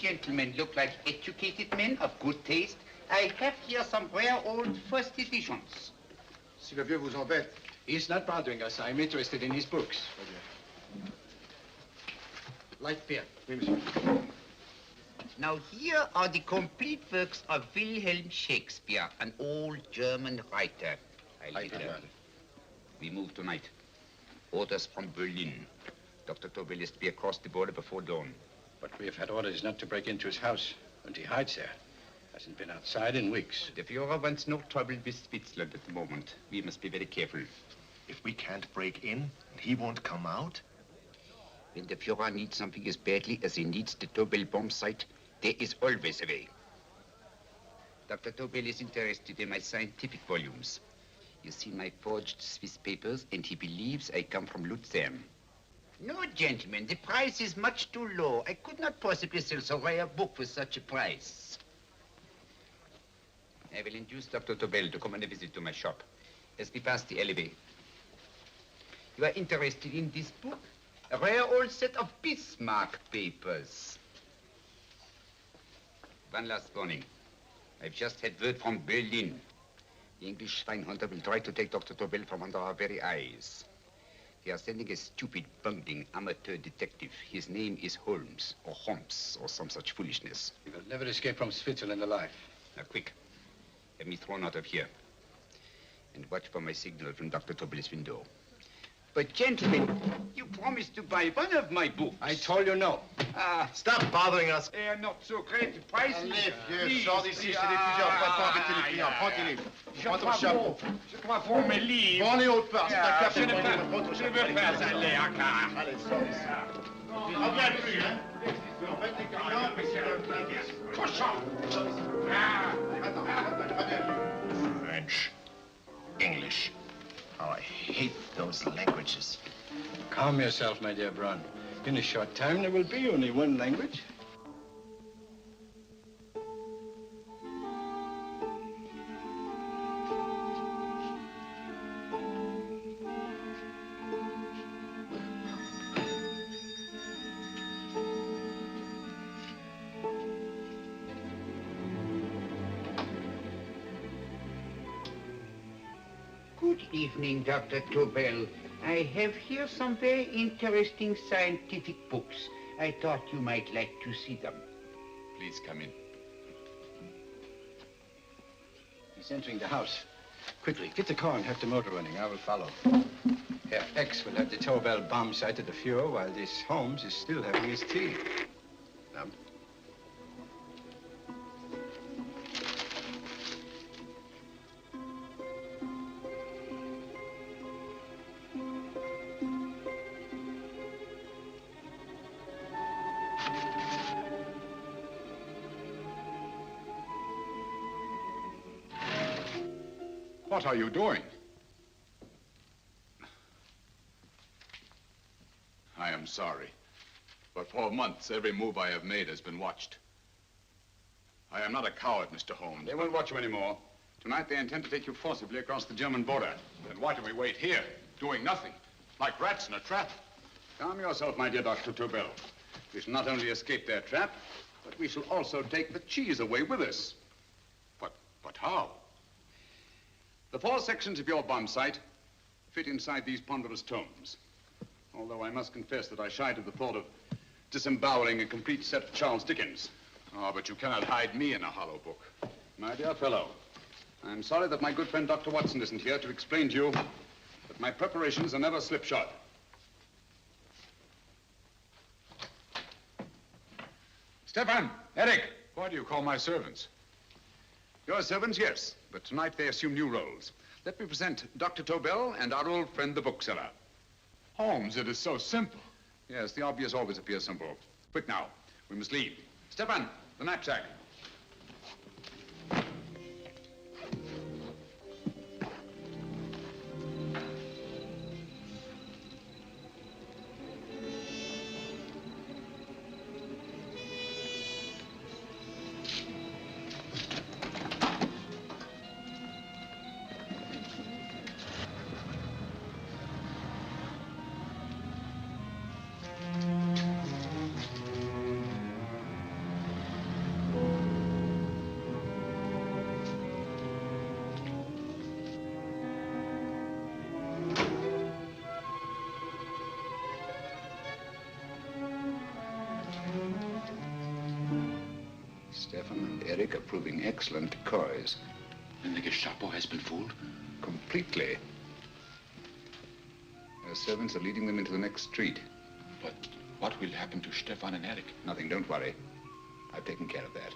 gentlemen look like educated men of good taste, I have here some rare old first editions. Si le vieux vous embête. He's not bothering us. I'm interested in his books. Light beer. Oui, monsieur. Now, here are the complete works of Wilhelm Shakespeare, an old German writer. We move tonight. Orders from Berlin. Dr. Tobel is to be across the border before dawn. But we have had orders not to break into his house, and he hides there. Hasn't been outside in weeks. The Führer wants no trouble with Switzerland at the moment. We must be very careful. If we can't break in, and he won't come out? When the Führer needs something as badly as he needs the Tobel bomb site, there is always a way. Dr. Tobel is interested in my scientific volumes. He's seen my forged Swiss papers, and he believes I come from Luzern. No, gentlemen, the price is much too low. I could not possibly sell so rare a book for such a price. I will induce Dr. Tobel to come on a visit to my shop as we pass the alleyway. You are interested in this book? A rare old set of Bismarck papers. One last warning. I've just had word from Berlin. The English Schweinhunter will try to take Dr. Tobel from under our very eyes. They are sending a stupid, bungling amateur detective. His name is Holmes, or Holmes, or some such foolishness. He will never escape from Switzerland alive. Now, quick. Have me thrown out of here. And watch for my signal from Dr. Tobel's window. But, gentlemen, you promised to buy one of my books. I told you no. Stop bothering us. They are not so great prices. Allez, vieux, sors d'ici, c'est d'étudiants. Pas trop embêter les clients. Prends tes livres. Prends ton chapeau. Je crois pour mes livres. Prends les autres parts. C'est ta carte. Je ne veux pas aller à car. Allez, sors d'ici. Reviens plus, hein. En fait, les clients... Cochon. Attends, reviens. French. English. Oh, I hate those languages. Calm yourself, my dear Braun. In a short time, there will be only one language. Good evening, Dr. Tobel. I have here some very interesting scientific books. I thought you might like to see them. Please come in. He's entering the house. Quickly, get the car and have the motor running. I will follow. Herr X will have the Tobel bomb site at the Führer while this Holmes is still having his tea. Now. What are you doing? I am sorry, but for months, every move I have made has been watched. I am not a coward, Mr. Holmes. They won't watch you anymore. Tonight, they intend to take you forcibly across the German border. Then why do we wait here, doing nothing, like rats in a trap? Calm yourself, my dear Dr. Tobel. We shall not only escape their trap, but we shall also take the cheese away with us. But how? The 4 sections of your bomb site fit inside these ponderous tomes. Although I must confess that I shied at the thought of disemboweling a complete set of Charles Dickens. Oh, but you cannot hide me in a hollow book. My dear fellow, I'm sorry that my good friend Dr. Watson isn't here to explain to you that my preparations are never slipshod. Stefan! Eric! Why do you call my servants? Your servants, yes, but tonight they assume new roles. Let me present Dr. Tobel and our old friend, the bookseller. Holmes, it is so simple. Yes, the obvious always appears simple. Quick now, we must leave. Stefan, the knapsack. Zurich are proving excellent decoys. And the Gestapo has been fooled? Completely. Their servants are leading them into the next street. But what will happen to Stefan and Eric? Nothing, don't worry. I've taken care of that.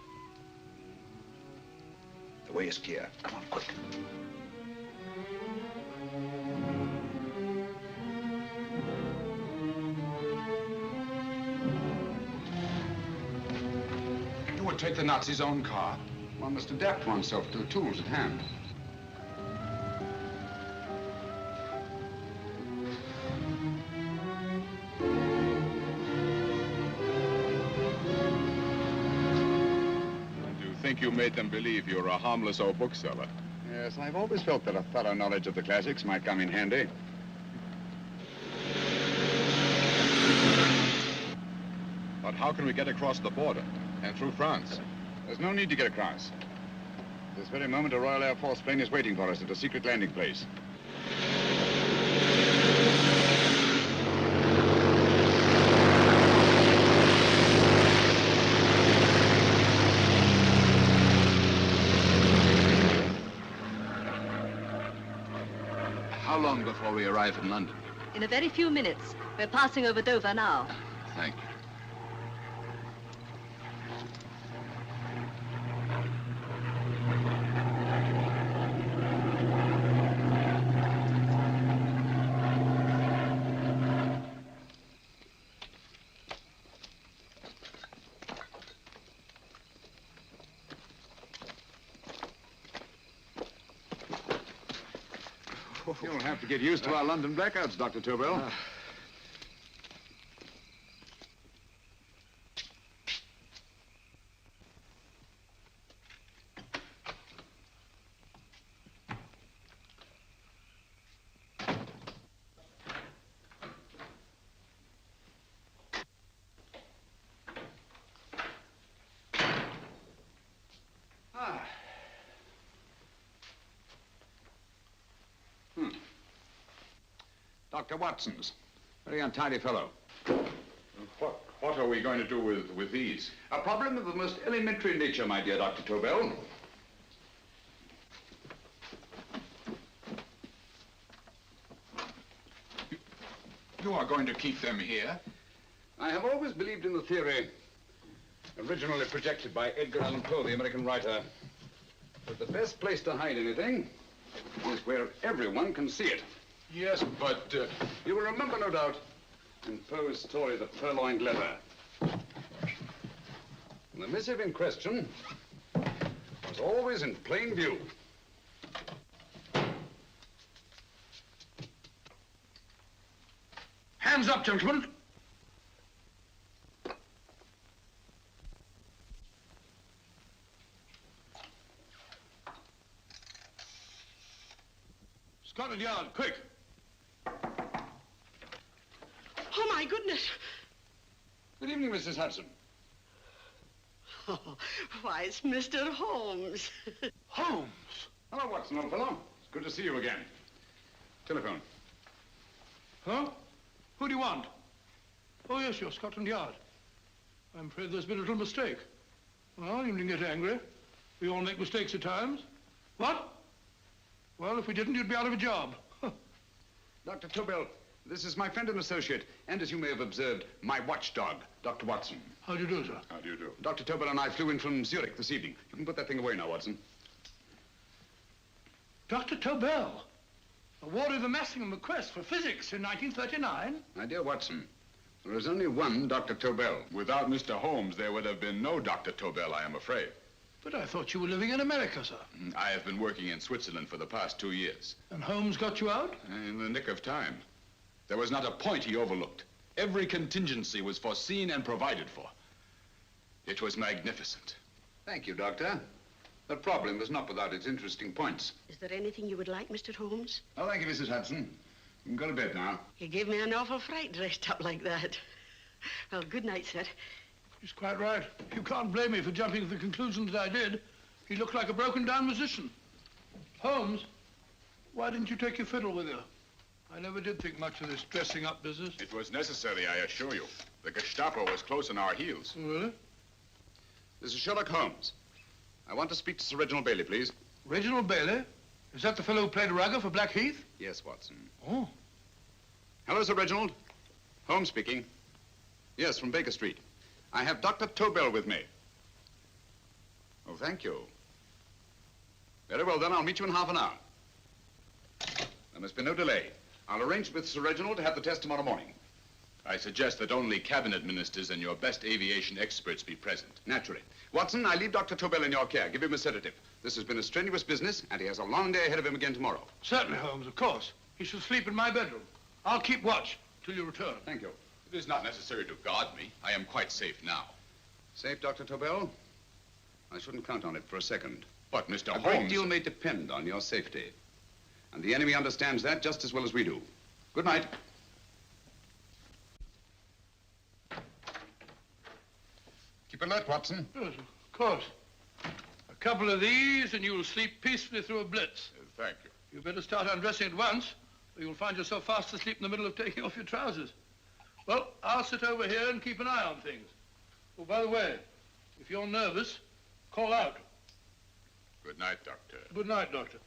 The way is clear. Come on, quick. You would take the Nazis' own car? One must adapt oneself to the tools at hand. Think you made them believe you're a harmless old bookseller? Yes, I've always felt that a thorough knowledge of the classics might come in handy. But how can we get across the border and through France? There's no need to get across. This very moment, a Royal Air Force plane is waiting for us at a secret landing place. How long before we arrive in London? In a very few minutes. We're passing over Dover now. Thank you. You'll have to get used to our London blackouts, Dr. Tobel. Dr. Watson's. Very untidy fellow. What are we going to do with these? A problem of the most elementary nature, my dear Dr. Tobel. You are going to keep them here? I have always believed in the theory, originally projected by Edgar Allan Poe, the American writer, that the best place to hide anything is where everyone can see it. Yes, but... You will remember, no doubt, in Poe's story, The Purloined Letter. The missive in question was always in plain view. Hands up, gentlemen. Scotland Yard, quick. Oh, my goodness. Good evening, Mrs. Hudson. Oh, why, it's Mr. Holmes. Holmes. Hello, Watson, old fellow. It's good to see you again. Telephone. Huh? Who do you want? Oh, yes, you're Scotland Yard. I'm afraid there's been a little mistake. Well, you needn't get angry. We all make mistakes at times. What? Well, if we didn't, you'd be out of a job. Dr. Tobel, this is my friend and associate, and as you may have observed, my watchdog, Dr. Watson. How do you do, sir? How do you do? Dr. Tobel and I flew in from Zurich this evening. You can put that thing away now, Watson. Dr. Tobel, awarded the Massingham Bequest for physics in 1939. My dear Watson, there is only one Dr. Tobel. Without Mr. Holmes, there would have been no Dr. Tobel, I am afraid. But I thought you were living in America, sir. I have been working in Switzerland for the past 2 years. And Holmes got you out? In the nick of time. There was not a point he overlooked. Every contingency was foreseen and provided for. It was magnificent. Thank you, Doctor. The problem is not without its interesting points. Is there anything you would like, Mr. Holmes? Oh, thank you, Mrs. Hudson. You can go to bed now. You gave me an awful fright dressed up like that. Well, good night, sir. He's quite right. You can't blame me for jumping to the conclusion that I did. He looked like a broken-down musician. Holmes, why didn't you take your fiddle with you? I never did think much of this dressing-up business. It was necessary, I assure you. The Gestapo was close on our heels. Really? This is Sherlock Holmes. I want to speak to Sir Reginald Bailey, please. Reginald Bailey? Is that the fellow who played rugger for Blackheath? Yes, Watson. Oh. Hello, Sir Reginald. Holmes speaking. Yes, from Baker Street. I have Dr. Tobel with me. Oh, thank you. Very well, then. I'll meet you in half an hour. There must be no delay. I'll arrange with Sir Reginald to have the test tomorrow morning. I suggest that only cabinet ministers and your best aviation experts be present. Naturally. Watson, I leave Dr. Tobel in your care. Give him a sedative. This has been a strenuous business, and he has a long day ahead of him again tomorrow. Certainly, Holmes, of course. He should sleep in my bedroom. I'll keep watch till you return. Thank you. It is not necessary to guard me. I am quite safe now. Safe, Dr. Tobel? I shouldn't count on it for a second. But, Mr. A Holmes... great deal may depend on your safety. And the enemy understands that just as well as we do. Good night. Keep alert, Watson. Yes, of course. A couple of these and you'll sleep peacefully through a blitz. Thank you. You better start undressing at once, or you'll find yourself fast asleep in the middle of taking off your trousers. Well, I'll sit over here and keep an eye on things. Oh, by the way, if you're nervous, call out. Good night, Doctor. Good night, Doctor.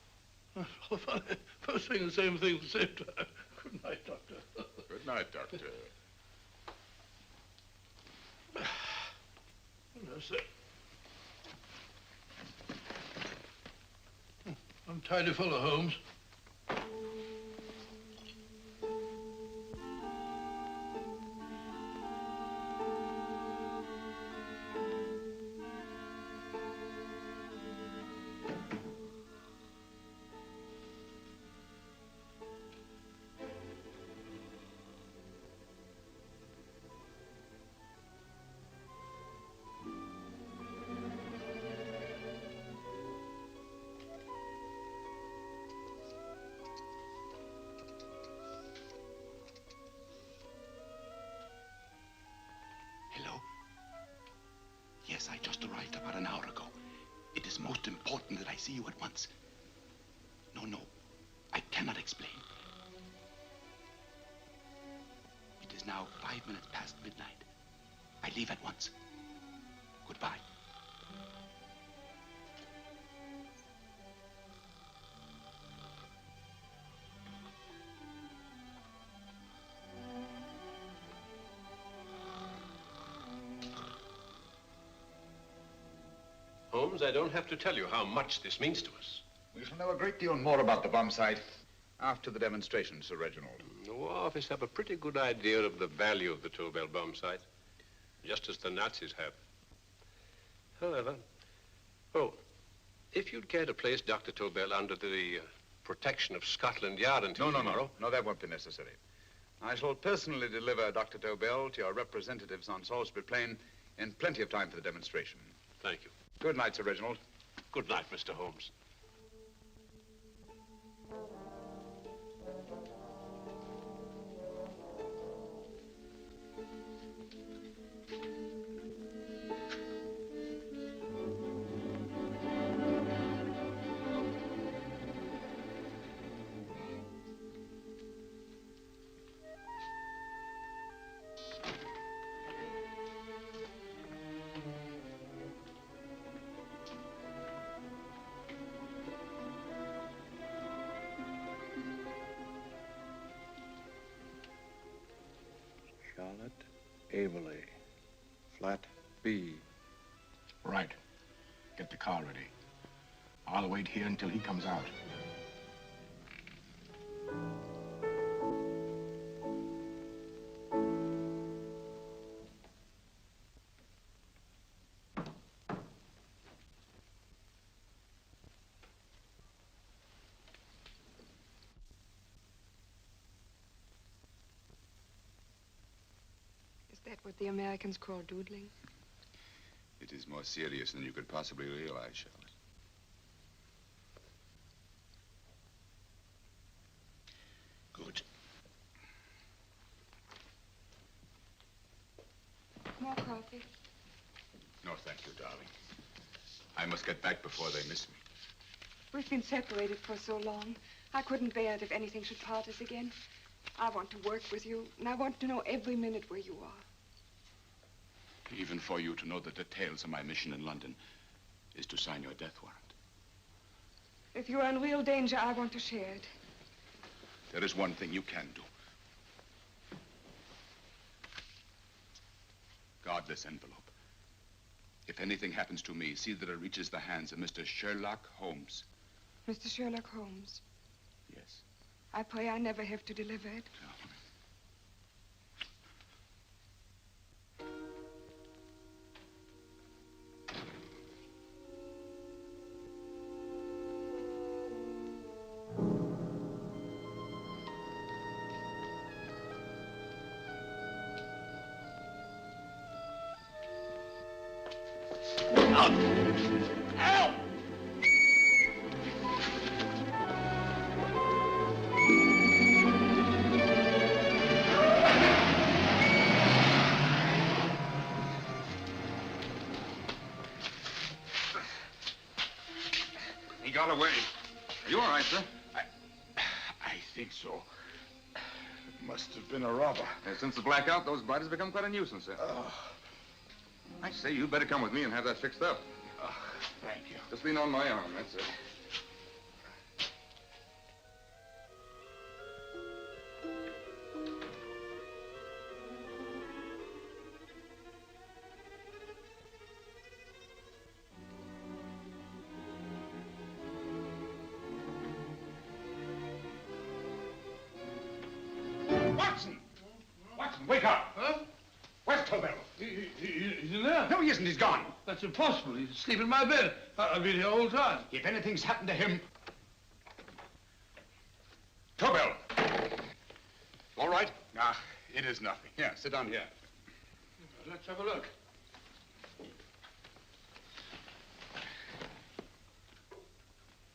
First saying the same thing at the same time. Good night, Doctor. Good night, Doctor. That's it. Untidy fellow, Holmes. Hello? Yes, I just arrived about an hour ago. It is most important that I see you at once. No, I cannot explain. It is now 5 minutes past midnight. I leave at once. Goodbye. Holmes, I don't have to tell you how much this means to us. We shall know a great deal more about the bomb site after the demonstration, Sir Reginald. The War Office have a pretty good idea of the value of the Tobel bomb site, just as the Nazis have. However, if you'd care to place Dr. Tobel under the protection of Scotland Yard until tomorrow... No, that won't be necessary. I shall personally deliver Dr. Tobel to your representatives on Salisbury Plain in plenty of time for the demonstration. Thank you. Good night, Sir Reginald. Good night, Mr. Holmes. Charlotte Averley, flat B. Right. Get the car ready. I'll wait here until he comes out. Is that what the Americans call doodling? It is more serious than you could possibly realize, Charlotte. Good. More coffee? No, thank you, darling. I must get back before they miss me. We've been separated for so long. I couldn't bear it if anything should part us again. I want to work with you, and I want to know every minute where you are. Even for you to know the details of my mission in London, is to sign your death warrant. If you're in real danger, I want to share it. There is one thing you can do. Guard this envelope. If anything happens to me, see that it reaches the hands of Mr. Sherlock Holmes. Mr. Sherlock Holmes, Yes. I pray I never have to deliver it. He got away. Are you all right, sir? I think so. It must have been a robber. Since the blackout, those bodies have become quite a nuisance, sir. I say, you better come with me and have that fixed up. Thank you. Just lean on my arm, that's it. Watson, wake up. Huh? Where's Tobel? He's in there. No, he isn't. He's gone. That's impossible. He's asleep in my bed. I've been here all the time. If anything's happened to him... Tobel! All right? Ah, it is nothing. Here, sit down here. Let's have a look.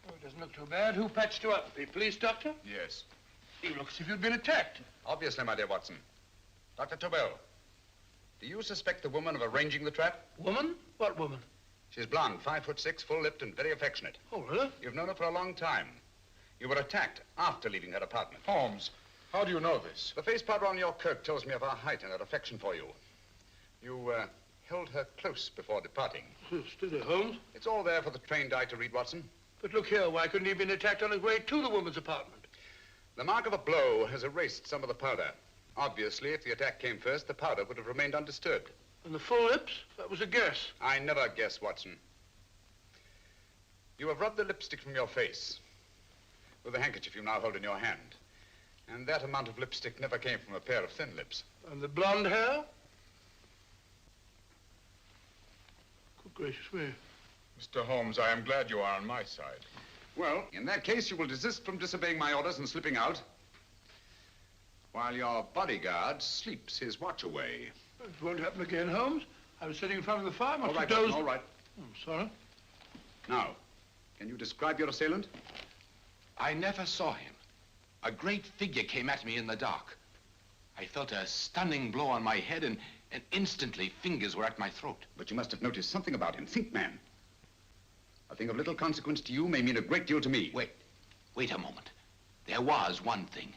Oh, it doesn't look too bad. Who patched you up? The police doctor? Yes. You look as if you'd been attacked. Obviously, my dear Watson. Dr. Tobel, do you suspect the woman of arranging the trap? Woman? What woman? She's blonde, 5'6", full-lipped, and very affectionate. Oh, really? You've known her for a long time. You were attacked after leaving her apartment. Holmes, how do you know this? The face powder on your coat tells me of her height and her affection for you. You held her close before departing. Still there, Holmes? It's all there for the trained eye to read, Watson. But look here, why couldn't he have been attacked on his way to the woman's apartment? The mark of a blow has erased some of the powder. Obviously, if the attack came first, the powder would have remained undisturbed. And the full lips? That was a guess. I never guess, Watson. You have rubbed the lipstick from your face with the handkerchief you now hold in your hand. And that amount of lipstick never came from a pair of thin lips. And the blonde hair? Good gracious me. Mr. Holmes, I am glad you are on my side. Well, in that case, you will desist from disobeying my orders and slipping out while your bodyguard sleeps his watch away. It won't happen again, Holmes. I was sitting in front of the fire. All right, Watson, all right. I'm sorry. Now, can you describe your assailant? I never saw him. A great figure came at me in the dark. I felt a stunning blow on my head, and instantly fingers were at my throat. But you must have noticed something about him. Think, man. A thing of little consequence to you may mean a great deal to me. Wait a moment. There was one thing.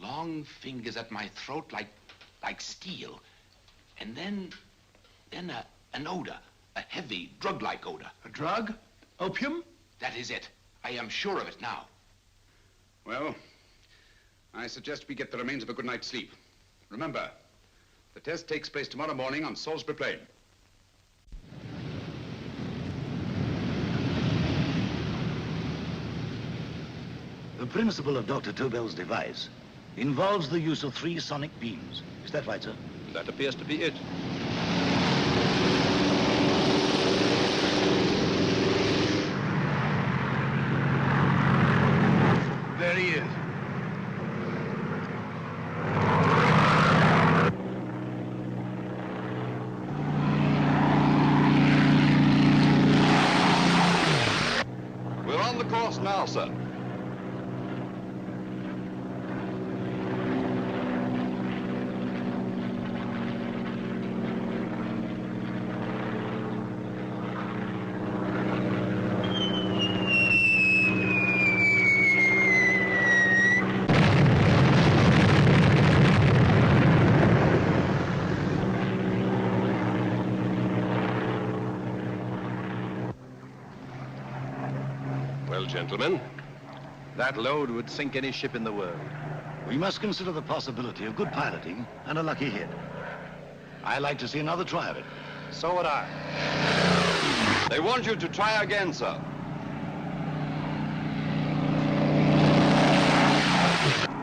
Long fingers at my throat like steel. And then an odor, a heavy, drug-like odor. A drug? Opium? That is it. I am sure of it now. Well, I suggest we get the remains of a good night's sleep. Remember, the test takes place tomorrow morning on Salisbury Plain. The principle of Dr. Tobel's device involves the use of 3 sonic beams. Is that right, sir? That appears to be it. There he is. We're on the course now, sir. gentlemen. That load would sink any ship in the world. We must consider the possibility of good piloting and a lucky hit. I like to see another try of it. So would I. They want you to try again, sir.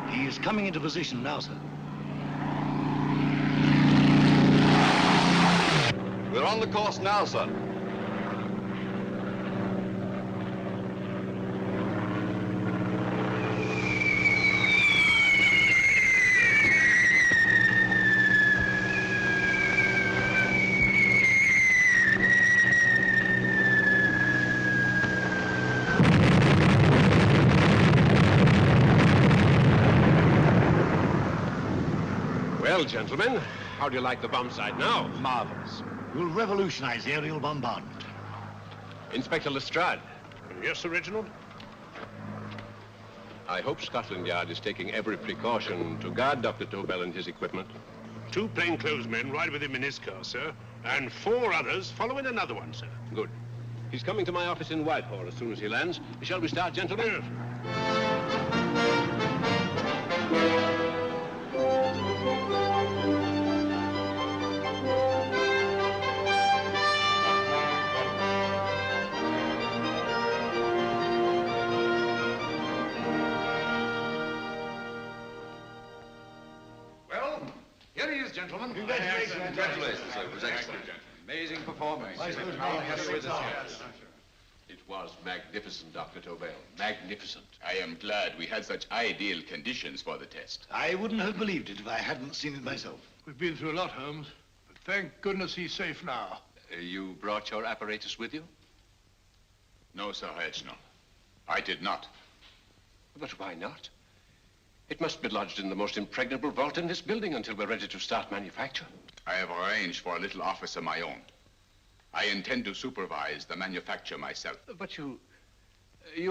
He is coming into position now, sir. We're on the course now, sir. Well, gentlemen, how do you like the bomb sight now? Marvelous. We'll revolutionize aerial bombardment. Inspector Lestrade. Yes, Sir Reginald? I hope Scotland Yard is taking every precaution to guard Dr. Tobel and his equipment. 2 plainclothesmen ride with him in his car, sir, and 4 others follow in another one, sir. Good. He's coming to my office in Whitehall as soon as he lands. Shall we start, gentlemen? Well, here he is, gentlemen. Congratulations, sir. It was excellent. Amazing performance. It was magnificent, Dr. Tobel. Magnificent. I am glad we had such ideal conditions for the test. I wouldn't have believed it if I hadn't seen it myself. We've been through a lot, Holmes, but thank goodness he's safe now. You brought your apparatus with you? No, Sir Reginald. I did not. But why not? It must be lodged in the most impregnable vault in this building until we're ready to start manufacture. I have arranged for a little office of my own. I intend to supervise the manufacture myself. But you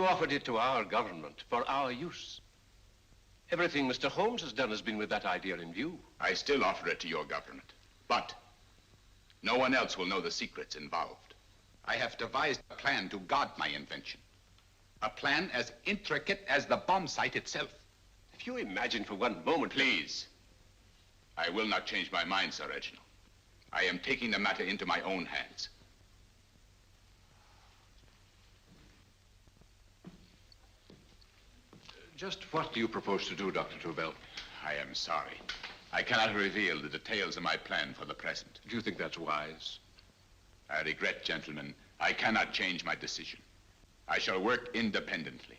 offered it to our government for our use. Everything Mr. Holmes has done has been with that idea in view. I still offer it to your government, but no one else will know the secrets involved. I have devised a plan to guard my invention. A plan as intricate as the bomb sight itself. If you imagine for one moment... Please. I will not change my mind, Sir Reginald. I am taking the matter into my own hands. Just what do you propose to do, Dr. Tobel? I am sorry. I cannot reveal the details of my plan for the present. Do you think that's wise? I regret, gentlemen, I cannot change my decision. I shall work independently.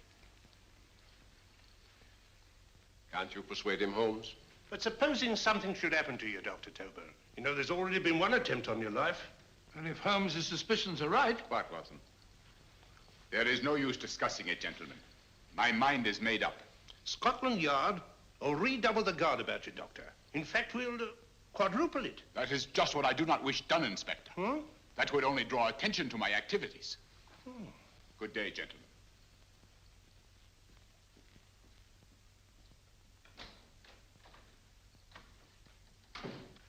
Can't you persuade him, Holmes? But supposing something should happen to you, Dr. Tobel. You know, there's already been one attempt on your life. And if Holmes' suspicions are right... What, Watson? There is no use discussing it, gentlemen. My mind is made up. Scotland Yard will redouble the guard about you, Doctor. In fact, we'll quadruple it. That is just what I do not wish done, Inspector. Huh? That would only draw attention to my activities. Good day, gentlemen.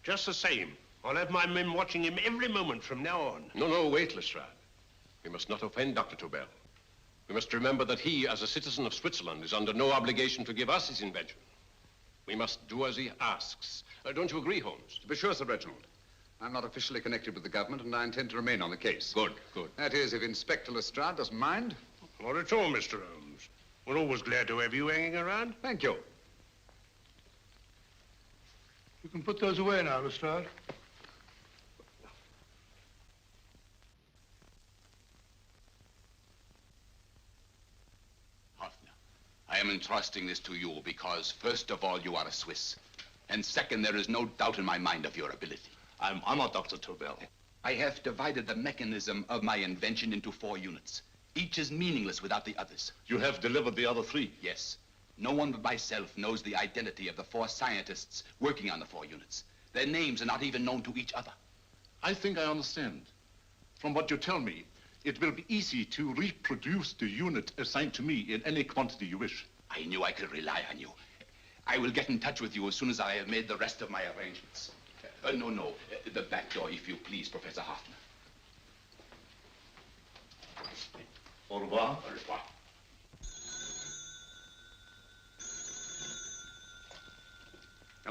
Just the same, I'll have my men watching him every moment from now on. No, wait, Lestrade. We must not offend Dr. Tobel. We must remember that he, as a citizen of Switzerland, is under no obligation to give us his invention. We must do as he asks. Don't you agree, Holmes? To be sure, Sir Reginald. I'm not officially connected with the government, and I intend to remain on the case. Good. That is, if Inspector Lestrade doesn't mind. Not at all, Mr. Holmes. We're always glad to have you hanging around. Thank you. You can put those away now, Lestrade. I am entrusting this to you because, first of all, you are a Swiss. And second, there is no doubt in my mind of your ability. I'm honored, Dr. Tobel. I have divided the mechanism of my invention into 4 units. Each is meaningless without the others. You have delivered the other 3? Yes. No one but myself knows the identity of the 4 scientists working on the 4 units. Their names are not even known to each other. I think I understand. From what you tell me, it will be easy to reproduce the unit assigned to me in any quantity you wish. I knew I could rely on you. I will get in touch with you as soon as I have made the rest of my arrangements. No. The back door, if you please, Professor Hoffner. Au revoir. Au revoir.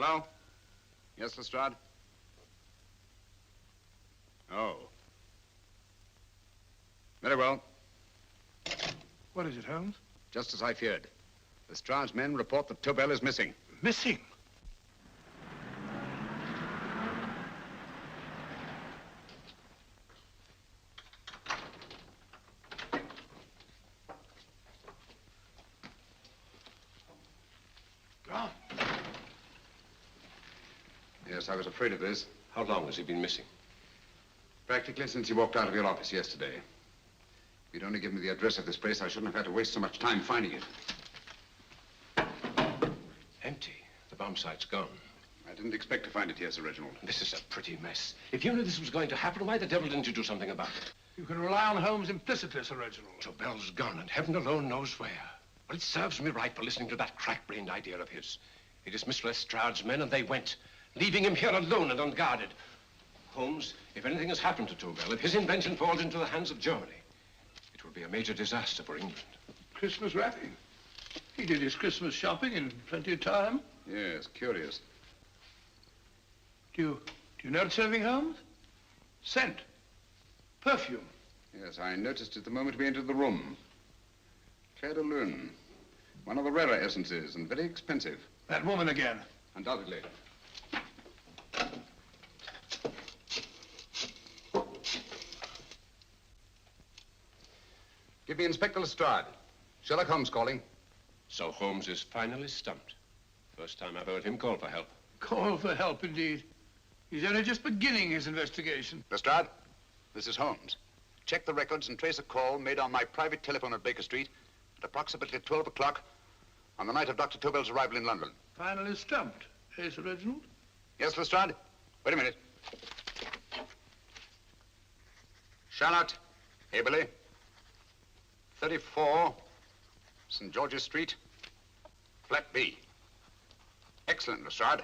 Hello? Yes, Lestrade? Oh. Very well. What is it, Holmes? Just as I feared. Lestrade's men report that Tobel is missing. Missing? Gone. Yes, I was afraid of this. How long has he been missing? Practically since he walked out of your office yesterday. If you'd only given me the address of this place, I shouldn't have had to waste so much time finding it. Empty. The bomb site's gone. I didn't expect to find it here, Sir Reginald. This is a pretty mess. If you knew this was going to happen, why the devil didn't you do something about it? You can rely on Holmes implicitly, Sir Reginald. Tobel's gone, and heaven alone knows where. Well, it serves me right for listening to that crack-brained idea of his. He dismissed Lestrade's men, and they went, leaving him here alone and unguarded. Holmes, if anything has happened to Tobel, if his invention falls into the hands of Germany, it will be a major disaster for England. Christmas wrapping. He did his Christmas shopping in plenty of time. Yes, curious. Do you notice anything, Holmes? Scent. Perfume. Yes, I noticed it the moment we entered the room. Claire de Lune. One of the rarer essences, and very expensive. That woman again. Undoubtedly. Give me Inspector Lestrade. Sherlock Holmes calling. So Holmes is finally stumped. First time I've heard him call for help. Call for help, indeed. He's only just beginning his investigation. Lestrade, this is Holmes. Check the records and trace a call made on my private telephone at Baker Street at approximately 12 o'clock on the night of Dr. Tobel's arrival in London. Finally stumped, eh, Sir Reginald? Yes, Lestrade? Wait a minute. Charlotte, Haberley, 34, St. George's Street, flat B. Excellent, Lestrade.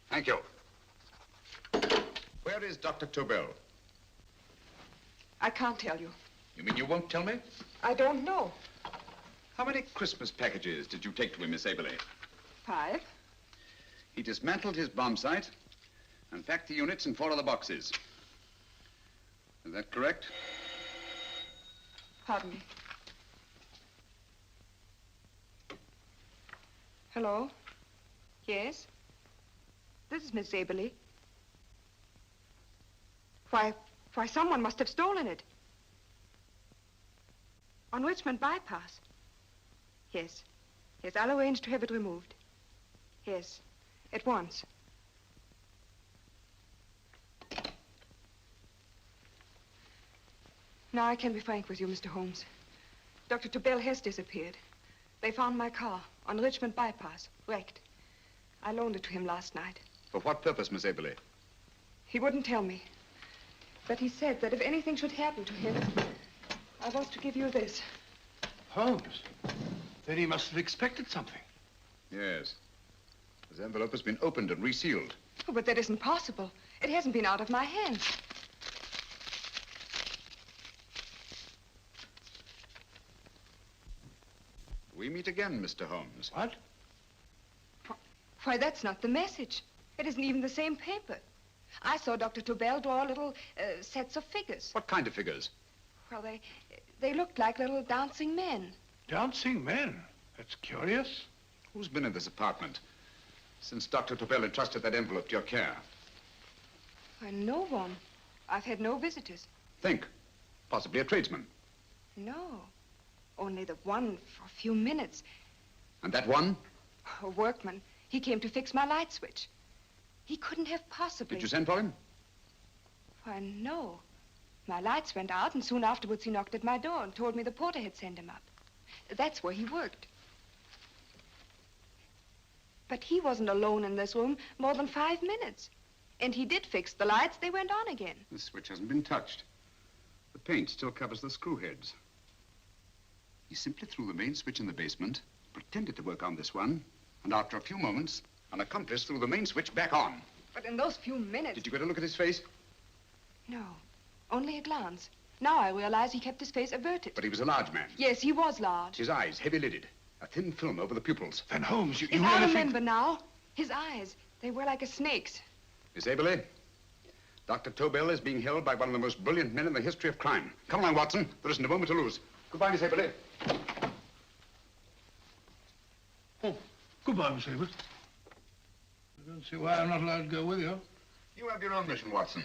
Thank you. Where is Dr. Tobel? I can't tell you. You mean you won't tell me? I don't know. How many Christmas packages did you take to him, Miss Haberley? 5. He dismantled his bomb site and packed the units in 4 other boxes. Is that correct? Pardon me. Hello? Yes? This is Miss Haberley. Why, someone must have stolen it. On Richmond Bypass. Yes. Yes, I'll arrange to have it removed. Yes, at once. Now I can be frank with you, Mr. Holmes. Dr. Tobel has disappeared. They found my car on Richmond Bypass, wrecked. I loaned it to him last night. For what purpose, Miss Haberley? He wouldn't tell me. But he said that if anything should happen to him, I was to give you this. Holmes? Then he must have expected something. Yes. His envelope has been opened and resealed. Oh, but that isn't possible. It hasn't been out of my hands. We meet again, Mr. Holmes. What? Why, that's not the message. It isn't even the same paper. I saw Dr. Tobel draw little sets of figures. What kind of figures? Well, they looked like little dancing men. Dancing men? That's curious. Who's been in this apartment since Dr. Tobel entrusted that envelope to your care? Why, no one. I've had no visitors. Think. Possibly a tradesman. No. Only the one for a few minutes. And that one? A workman. He came to fix my light switch. He couldn't have possibly... Did you send for him? Why, no. My lights went out, and soon afterwards he knocked at my door and told me the porter had sent him up. That's where he worked. But he wasn't alone in this room more than 5 minutes. And he did fix the lights. They went on again. The switch hasn't been touched. The paint still covers the screw heads. He simply threw the main switch in the basement, pretended to work on this one, and after a few moments, an accomplice threw the main switch back on. But in those few minutes... Did you get a look at his face? No, only a glance. Now I realize he kept his face averted. But he was a large man. Yes, he was large. His eyes heavy-lidded, a thin film over the pupils. Then, Holmes, you I remember now. His eyes, They were like a snake's. Miss Aberley, Dr. Tobel is being held by one of the most brilliant men in the history of crime. Come along, Watson. There isn't a moment to lose. Goodbye, Miss Aberley. Oh, goodbye, Miss Aberley. I don't see why I'm not allowed to go with you. You have your own mission, Watson.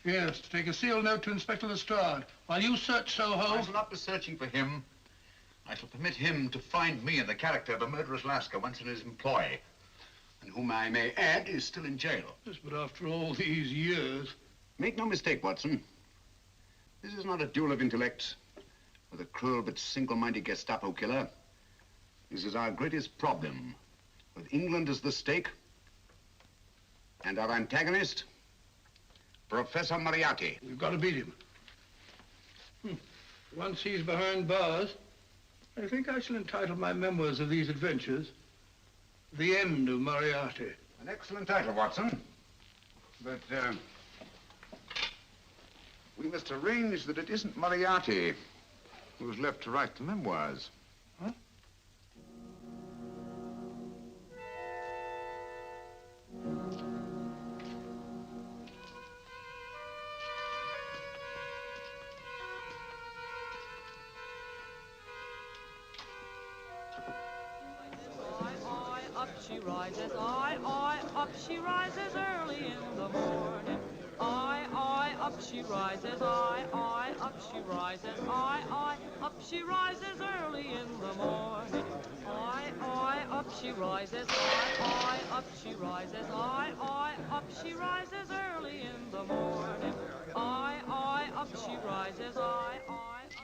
Yes, to take a sealed note to Inspector Lestrade. While you search Soho... I shall not be searching for him. I shall permit him to find me in the character of a murderous Lascar once in his employ, and whom I may add is still in jail. Yes, but after all these years... Make no mistake, Watson. This is not a duel of intellects with a cruel but single-minded Gestapo killer. This is our greatest problem, with England as the stake, and our antagonist, Professor Moriarty. We've got to beat him. Once he's behind bars, I think I shall entitle my memoirs of these adventures, The End of Moriarty. An excellent title, Watson. But, we must arrange that it isn't Moriarty who's left to write the memoirs. Huh? Up she rises, up she rises early in the morning. Up she rises, up she rises, up she rises early in the morning. Up she rises, up she rises, up she rises early in the morning. Up she rises, up she rises.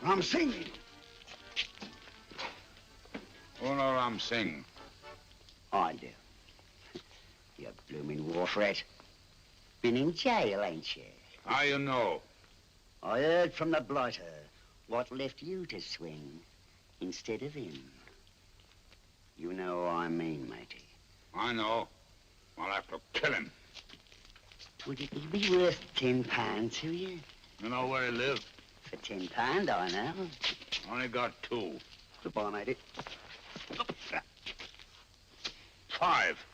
Ram Singh. Oh, no, Ram Singh. I do. You blooming wharf rat. Been in jail, ain't you? How you know? I heard from the blighter what left you to swing instead of him. You know what I mean, matey. I know. I'll have to kill him. Would it be worth £10 to you? You know where he lives? For £10, I know. Only got 2. Goodbye, matey. 5.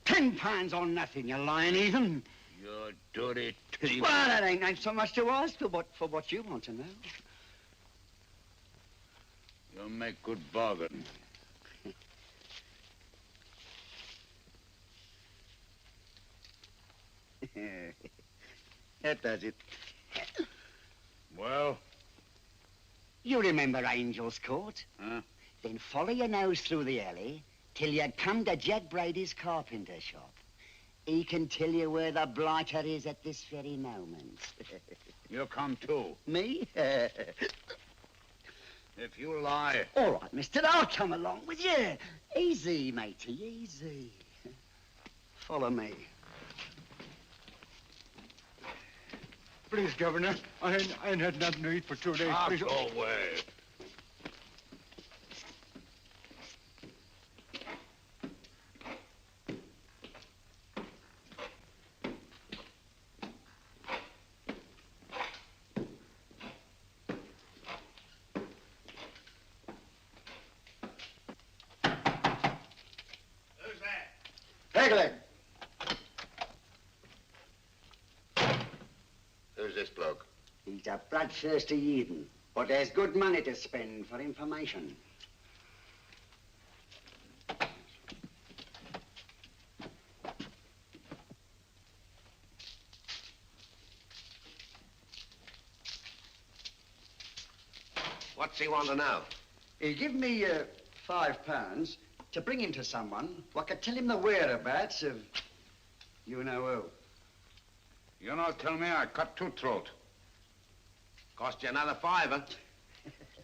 £10 on nothing, you lying heathen. You dirty thief. Well, that ain't so much to ask for what you want to know. You'll make good bargain. That does it. Well? You remember Angel's Court? Huh? Then follow your nose through the alley till you come to Jack Brady's carpenter shop. He can tell you where the blighter is at this very moment. You come too. Me? If you lie... All right, mister, I'll come along with you. Easy, matey, easy. Follow me. Please, Governor, I ain't had nothing to eat for 2 days. Please. Go away. Pegleg. Who's this bloke? He's a bloodthirsty heathen, but there's good money to spend for information. What's he want to know? He give me £5 to bring him to someone who could tell him the whereabouts of you know who. You not tell me I cut two throat. Cost you another £5.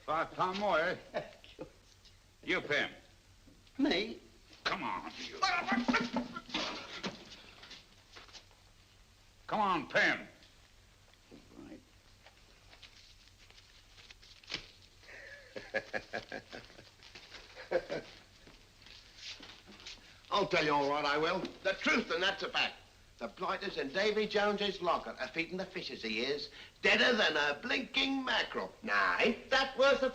£5 more, eh? You pay him. Me? Come on, you. Come on, pay him. I'll tell you all right, I will. The truth, and that's a fact. The blighters in Davy Jones's locker are feeding the fishes he is, deader than a blinking mackerel. Now, ain't that worth a £5?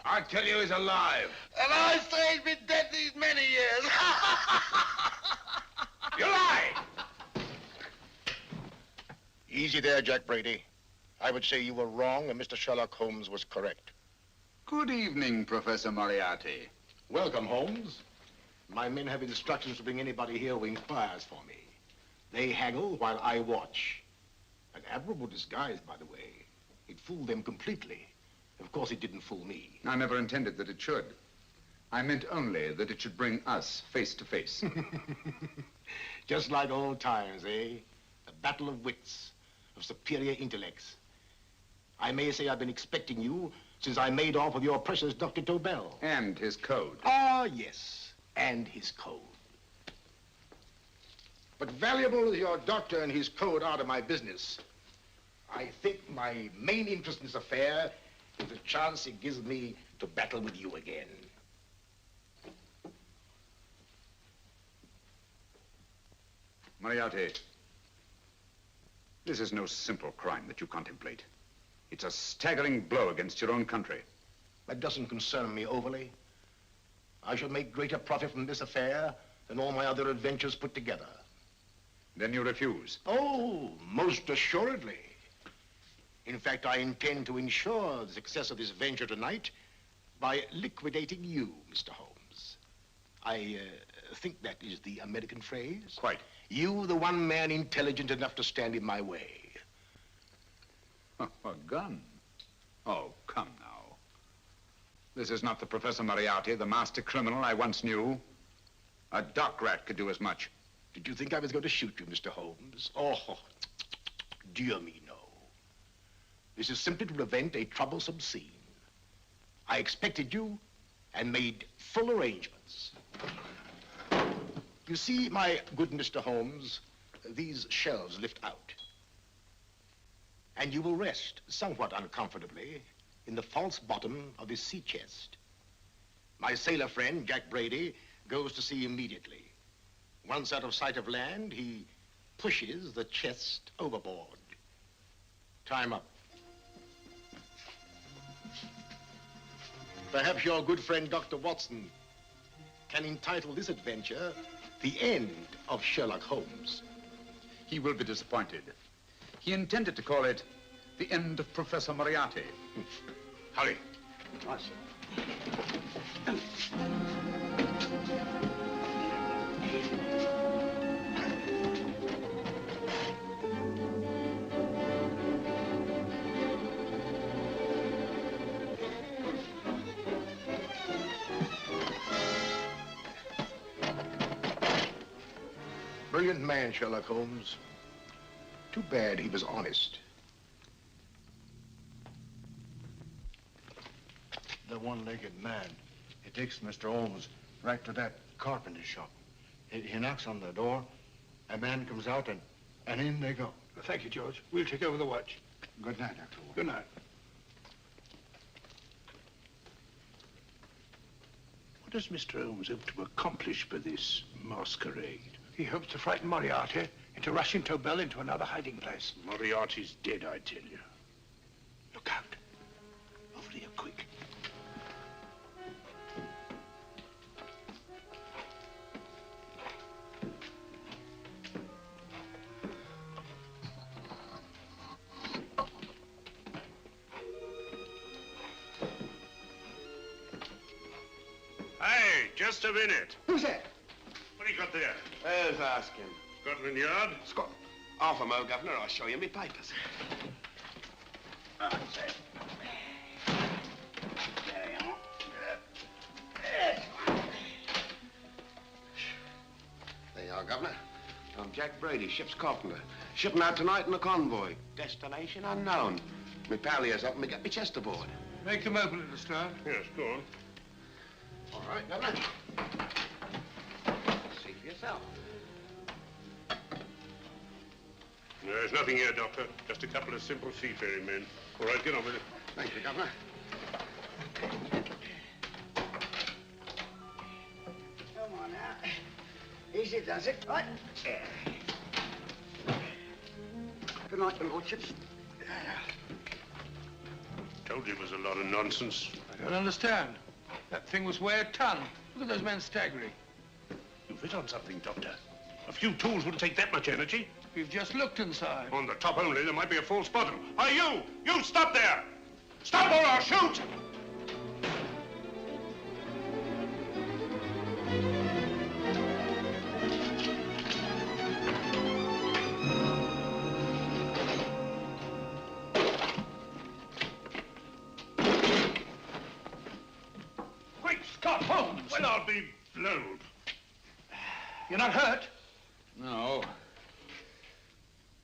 I tell you he's alive. And I say he's been dead these many years. You lie! Easy there, Jack Brady. I would say you were wrong and Mr. Sherlock Holmes was correct. Good evening, Professor Moriarty. Welcome, Holmes. My men have instructions to bring anybody here who inquires for me. They haggle while I watch. An admirable disguise, by the way. It fooled them completely. Of course, it didn't fool me. I never intended that it should. I meant only that it should bring us face to face. Just like old times, eh? A battle of wits, of superior intellects. I may say I've been expecting you since I made off with your precious Dr. Tobel. And his code. Ah, yes, and his code. But valuable as your doctor and his code are to my business, I think my main interest in this affair is the chance it gives me to battle with you again. Moriarty, this is no simple crime that you contemplate. It's a staggering blow against your own country. That doesn't concern me overly. I shall make greater profit from this affair than all my other adventures put together. Then you refuse? Oh, most assuredly. In fact, I intend to ensure the success of this venture tonight by liquidating you, Mr. Holmes. I think that is the American phrase. Quite. You, the one man intelligent enough to stand in my way. A gun? Oh, come now. This is not the Professor Moriarty, the master criminal I once knew. A dock rat could do as much. Did you think I was going to shoot you, Mr. Holmes? Oh, dear me, no. This is simply to prevent a troublesome scene. I expected you and made full arrangements. You see, my good Mr. Holmes, these shelves lift out. And you will rest somewhat uncomfortably in the false bottom of this sea chest. My sailor friend, Jack Brady, goes to sea immediately. Once out of sight of land, he pushes the chest overboard. Time up. Perhaps your good friend, Dr. Watson, can entitle this adventure The End of Sherlock Holmes. He will be disappointed. He intended to call it The End of Professor Moriarty. Hurry. Right, sir. Brilliant man, Sherlock Holmes. Too bad he was honest. The one-legged man. He takes Mr. Holmes right to that carpenter shop. He knocks on the door, a man comes out, and in they go. Thank you, George. We'll take over the watch. Good night, Dr. Good night. What does Mr. Holmes hope to accomplish by this masquerade? He hopes to frighten Moriarty into rushing Tobel into another hiding place. Moriarty's dead, I tell you. Look out. Over here, quick. Hey, just a minute. Who's that? What do you got there? Who's asking? Scotland Yard? Half a mo, Governor. I'll show you my papers. That's it. There you are. There you are, Governor. I'm Jack Brady, ship's carpenter. Shipping out tonight in a convoy. Destination unknown. My pal here's helping me get my chest aboard. Make him open it, Lestrade. Yes, go on. All right, Governor. See for yourself. There's nothing here, Doctor. Just a couple of simple seafaring men. All right, get on with it. Thank you, Governor. Come on now. Easy does it. Right. Good night, your lordships. Told you it was a lot of nonsense. I don't understand. That thing was weigh a ton. Look at those men staggering. You've hit on something, Doctor. A few tools wouldn't take that much energy. We've just looked inside. On the top only, there might be a false bottom. Hey, you! You stop there! Stop or I'll shoot! Great Scott, Holmes! Well, I'll be blowed. You're not hurt? No.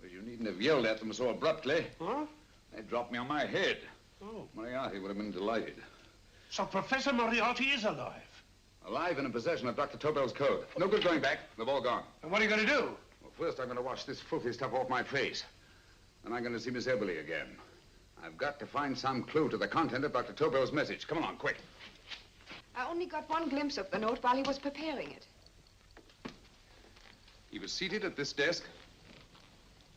Well, you needn't have yelled at them so abruptly. Huh? They dropped me on my head. Oh. Moriarty would have been delighted. So Professor Moriarty is alive? Alive and in possession of Dr. Tobel's code. No good going back. They've all gone. And what are you going to do? Well, first I'm going to wash this filthy stuff off my face. Then I'm going to see Miss Eberly again. I've got to find some clue to the content of Dr. Tobel's message. Come along, quick. I only got one glimpse of the note while he was preparing it. He was seated at this desk.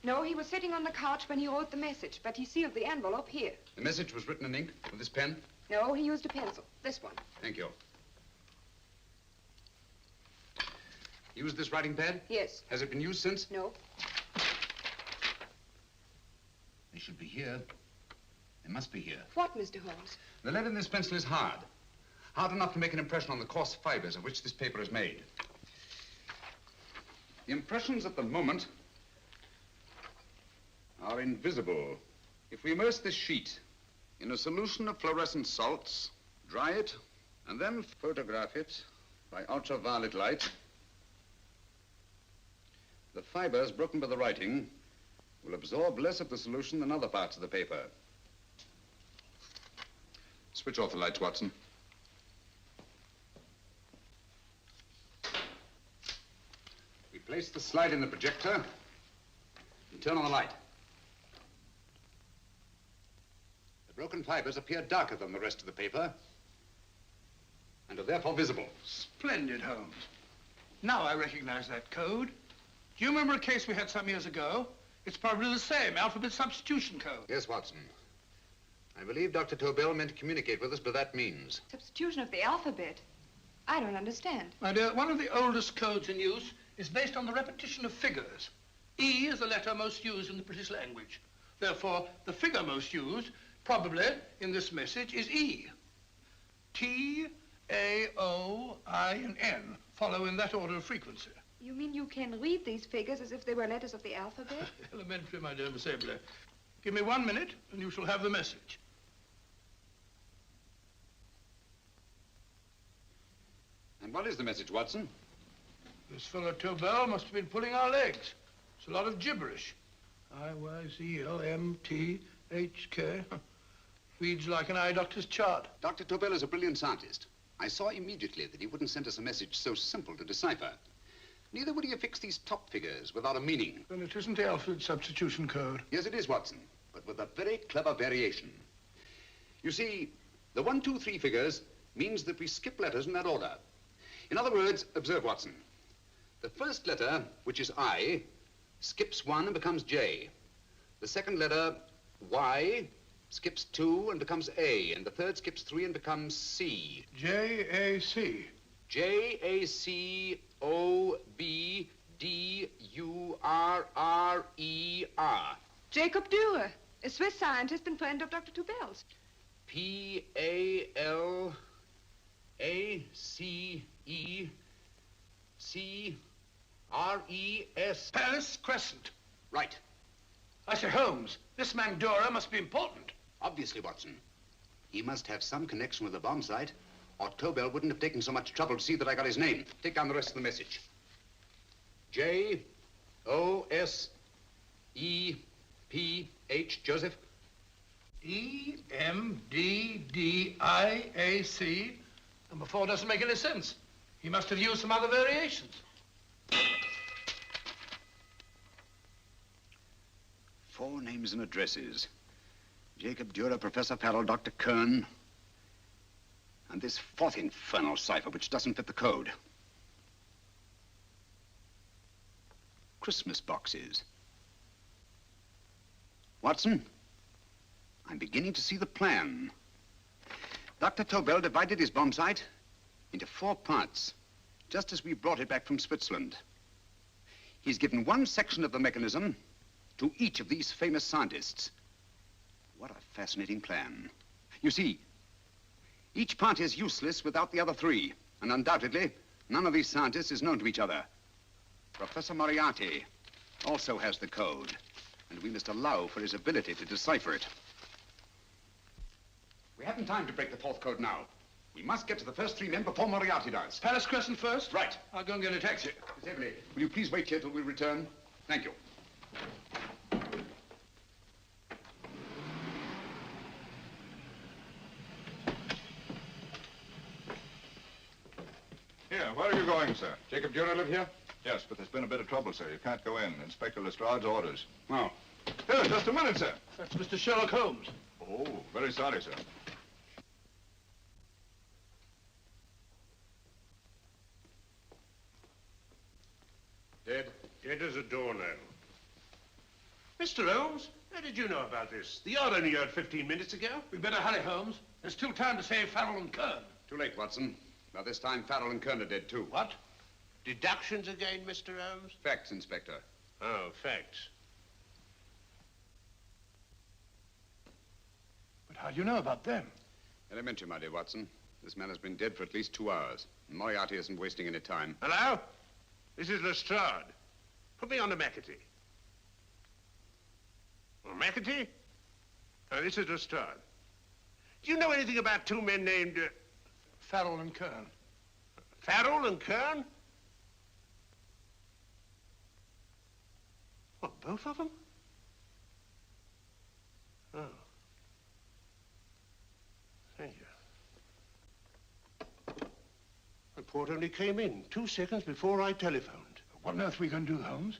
No, he was sitting on the couch when he wrote the message, but he sealed the envelope here. The message was written in ink with this pen? No, he used a pencil. This one. Thank you. Used this writing pad? Yes. Has it been used since? No. They should be here. They must be here. What, Mr. Holmes? The lead in this pencil is hard. Hard enough to make an impression on the coarse fibers of which this paper is made. The impressions at the moment are invisible. If we immerse this sheet in a solution of fluorescent salts, dry it, and then photograph it by ultraviolet light, the fibers broken by the writing will absorb less of the solution than other parts of the paper. Switch off the lights, Watson. We place the slide in the projector and turn on the light. The broken fibers appear darker than the rest of the paper and are therefore visible. Splendid, Holmes. Now I recognize that code. Do you remember a case we had some years ago? It's probably the same, alphabet substitution code. Yes, Watson. I believe Dr. Tobel meant to communicate with us by that means. Substitution of the alphabet? I don't understand. My dear, one of the oldest codes in use is based on the repetition of figures. E is the letter most used in the British language. Therefore, the figure most used, probably in this message, is E. T, A, O, I, and N follow in that order of frequency. You mean you can read these figures as if they were letters of the alphabet? Elementary, my dear Miss Abler. Give me 1 minute, and you shall have the message. And what is the message, Watson? This fellow Tobel must have been pulling our legs. It's a lot of gibberish. I-Y-Z-L-M-T-H-K. Reads like an eye doctor's chart. Dr. Tobel is a brilliant scientist. I saw immediately that he wouldn't send us a message so simple to decipher. Neither would he affix these top figures without a meaning. Then it isn't the alphabet substitution code. Yes, it is, Watson, but with a very clever variation. You see, the 1, 2, 3 figures means that we skip letters in that order. In other words, observe, Watson. The first letter, which is I, skips 1 and becomes J. The second letter, Y, skips 2 and becomes A. And the third skips 3 and becomes C. J-A-C. J-A-C-O-B-D-U-R-R-E-R. Jacob Dürer, a Swiss scientist and friend of Dr. Tobel's. P-A-L-A-C-E-C-R-E-S. Paris Crescent. Right. I say, Holmes, this man Dora must be important. Obviously, Watson. He must have some connection with the bomb site, or Tobel wouldn't have taken so much trouble to see that I got his name. Take down the rest of the message. J-O-S-E-P-H, Joseph. E-M-D-D-I-A-C. Number 4 doesn't make any sense. He must have used some other variations. 4 names and addresses. Jacob Dürer, Professor Farrell, Dr. Kern, and this 4th infernal cipher, which doesn't fit the code. Christmas boxes. Watson, I'm beginning to see the plan. Dr. Tobel divided his bomb site into 4 parts, just as we brought it back from Switzerland. He's given one section of the mechanism to each of these famous scientists. What a fascinating plan. You see, each part is useless without the other 3, and undoubtedly, none of these scientists is known to each other. Professor Moriarty also has the code, and we must allow for his ability to decipher it. We haven't time to break the 4th code now. We must get to the first 3 men before Moriarty does. Palace Crescent first? Right. I'll go and get a taxi. Miss Everly, will you please wait here till we return? Thank you. Here, where are you going, sir? Jacob Dürer live here? Yes, but there's been a bit of trouble, sir. You can't go in. Inspector Lestrade's orders. Oh. Here, just a minute, sir. That's Mr. Sherlock Holmes. Oh, very sorry, sir. Dead? Dead as a doornail. Mr. Holmes, how did you know about this? The yard only heard 15 minutes ago. We'd better hurry, Holmes. There's still time to save Farrell and Kern. Too late, Watson. By this time, Farrell and Kern are dead, too. What? Deductions again, Mr. Holmes? Facts, Inspector. Oh, facts. But how do you know about them? Elementary, my dear Watson. This man has been dead for at least 2 hours. Moriarty isn't wasting any time. Hello? This is Lestrade. Put me on to McAtee. Oh, McAtee? Oh, this is Lestrade. Do you know anything about 2 men named... Farrell and Kern. Farrell and Kern? What, both of them? Oh. Thank you. Report only came in 2 seconds before I telephoned. What on earth are we going to do, Holmes?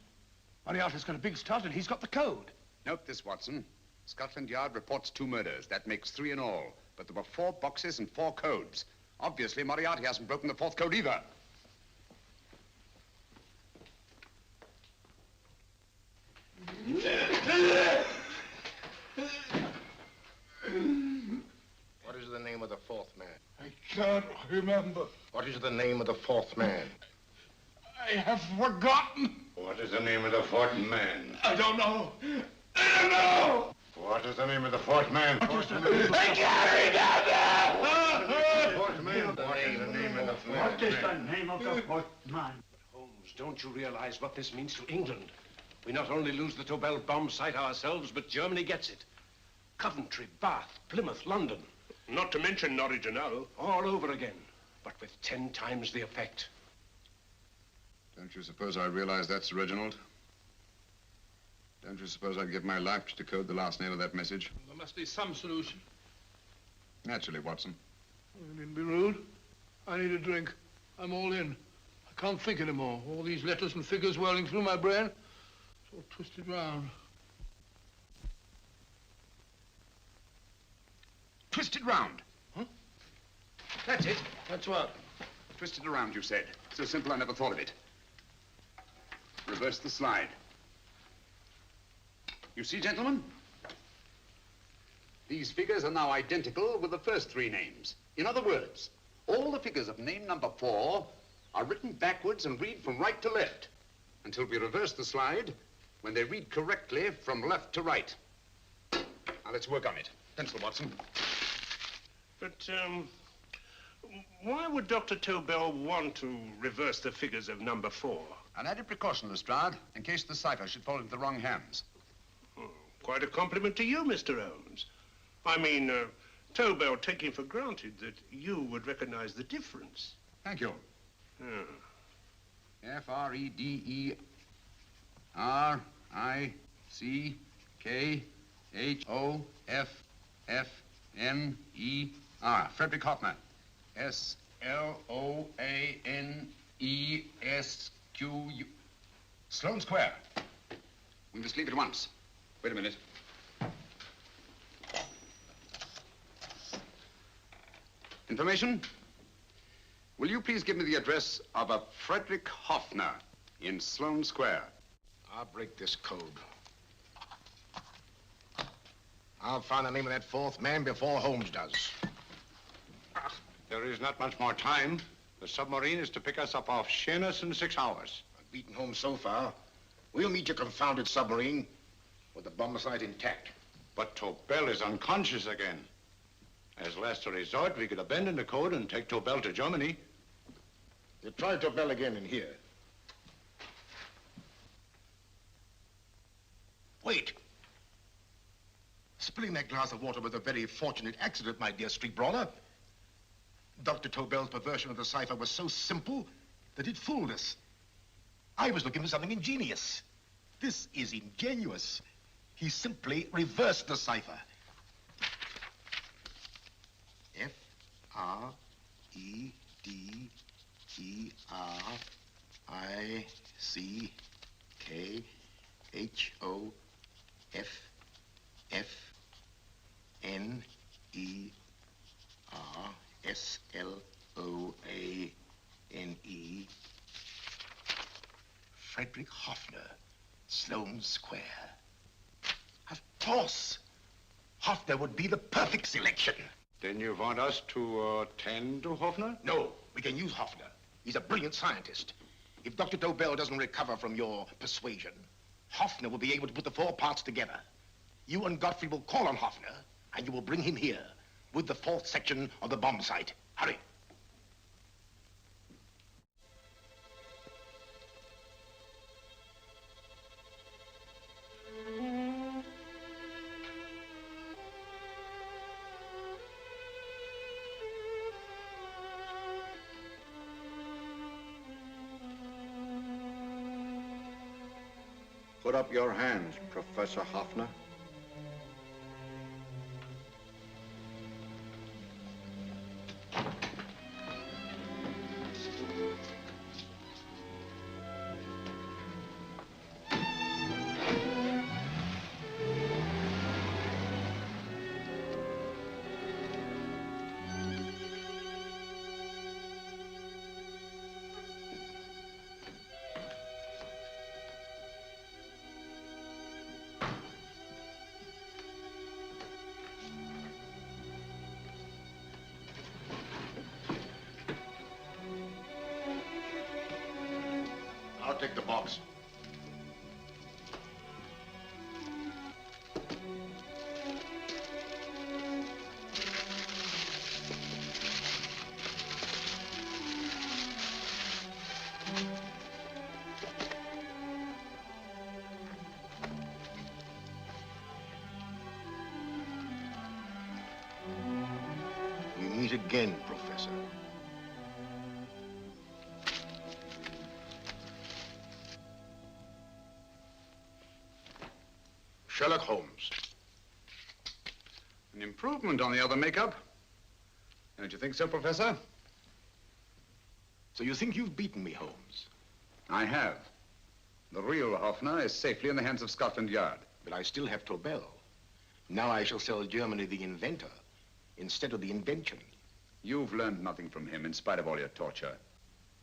Moriarty's got a big start and he's got the code. Note this, Watson. Scotland Yard reports 2 murders. That makes 3 in all. But there were 4 boxes and 4 codes. Obviously, Moriarty hasn't broken the 4th code either. What is the name of the 4th man? I can't remember. What is the name of the 4th man? I have forgotten. What is the name of the 4th man? I don't know. I don't know. What is the name of the 4th man? I can't remember. Fourth man. What is the name of the 4th man? What is the name of the 4th man? Holmes, don't you realize what this means to England? We not only lose the Tobel bomb site ourselves, but Germany gets it. Coventry, Bath, Plymouth, London. Not to mention Norwich and Hull. All over again, but with 10 times the effect. Don't you suppose I realize that's Reginald? Don't you suppose I'd give my life to decode the last nail of that message? There must be some solution. Naturally, Watson. You needn't be rude. I need a drink. I'm all in. I can't think anymore. All these letters and figures whirling through my brain. It's all twisted round. Twisted round? Huh? That's it. That's what? Twisted around, you said. So simple, I never thought of it. Reverse the slide. You see, gentlemen? These figures are now identical with the first 3 names. In other words, all the figures of name number 4 are written backwards and read from right to left until we reverse the slide when they read correctly from left to right. Now, let's work on it. Pencil, Watson. But, Why would Dr. Tobel want to reverse the figures of number 4? An added precaution, Lestrade, in case the cipher should fall into the wrong hands. Quite a compliment to you, Mr. Holmes. I mean, Tobel taking for granted that you would recognize the difference. Thank you. F-R-E-D-E-R-I-C-K-H-O-F-F-N-E-R. Frederick Hoffner. S-L-O-A-N-E-S-Q-U. Sloane Square. We must leave at once. Wait a minute. Information? Will you please give me the address of a Frederick Hoffner in Sloane Square? I'll break this code. I'll find the name of that fourth man before Holmes does. There is not much more time. The submarine is to pick us up off Sheerness in 6 hours. I've beaten Holmes so far. We'll meet your confounded submarine with the bomb site intact. But Tobel is unconscious again. As last resort, we could abandon the code and take Tobel to Germany. You try Tobel again in here. Wait. Spilling that glass of water was a very fortunate accident, my dear street brawler. Dr. Tobel's perversion of the cipher was so simple that it fooled us. I was looking for something ingenious. This is ingenuous. He simply reversed the cipher. F-R-E-D-E-R-I-C-K-H-O-F-F-N-E-R. Frederick Hoffner, Sloane Square. Of course. Hoffner would be the perfect selection. Then you want us to attend to Hoffner? No, we can use Hoffner. He's a brilliant scientist. If Dr. Tobel doesn't recover from your persuasion, Hoffner will be able to put the 4 parts together. You and Godfrey will call on Hoffner, and you will bring him here with the 4th section of the bomb site. Hurry. Put up your hands, Professor Hoffner. I'll take the box. We meet again, Professor. Sherlock Holmes. An improvement on the other makeup. Don't you think so, Professor? So you think you've beaten me, Holmes? I have. The real Hoffner is safely in the hands of Scotland Yard. But I still have Tobel. Now I shall sell Germany the inventor instead of the invention. You've learned nothing from him in spite of all your torture.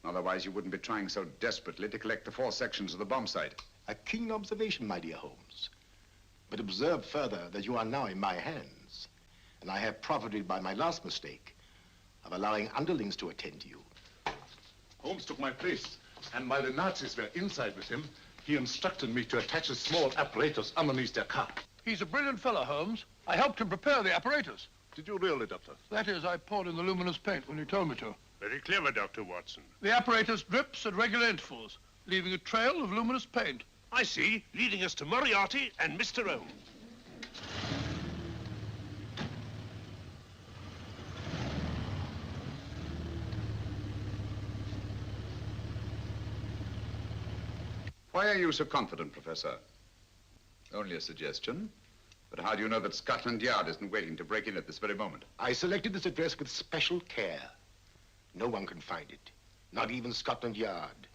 Otherwise, you wouldn't be trying so desperately to collect the 4 sections of the bomb site. A keen observation, my dear Holmes. But observe further that you are now in my hands, and I have profited by my last mistake of allowing underlings to attend to you. Holmes took my place, and while the Nazis were inside with him, he instructed me to attach a small apparatus underneath their car. He's a brilliant fellow, Holmes. I helped him prepare the apparatus. Did you really, Doctor? That is, I poured in the luminous paint when you told me to. Very clever, Dr. Watson. The apparatus drips at regular intervals, leaving a trail of luminous paint. I see, leading us to Moriarty and Mr. Holmes. Why are you so confident, Professor? Only a suggestion. But how do you know that Scotland Yard isn't waiting to break in at this very moment? I selected this address with special care. No one can find it, not even Scotland Yard.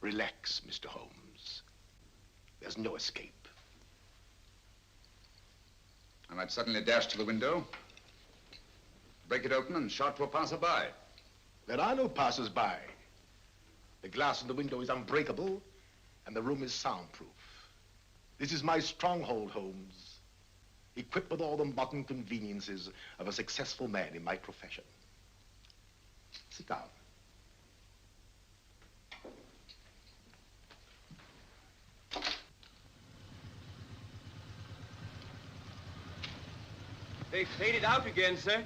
Relax, Mr. Holmes. There's no escape. I might suddenly dash to the window, break it open, and shout to a passerby. There are no passers-by. The glass in the window is unbreakable, and the room is soundproof. This is my stronghold, Holmes, equipped with all the modern conveniences of a successful man in my profession. Sit down. They faded out again, sir.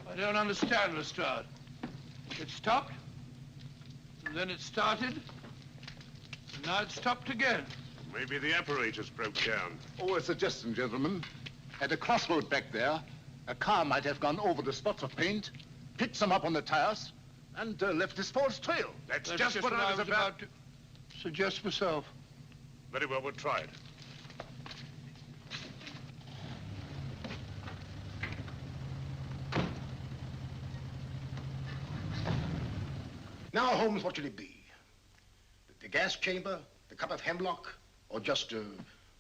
I don't understand, Lestrade. It stopped, and then it started, and now it stopped again. Maybe the apparatus broke down. Oh, a suggestion, gentlemen. At a crossroad back there, a car might have gone over the spots of paint, picked some up on the tires, and left this false trail. That's just what I was about to suggest myself. Very well, we'll try it. Now, Holmes, what should it be? The gas chamber, the cup of hemlock, or just a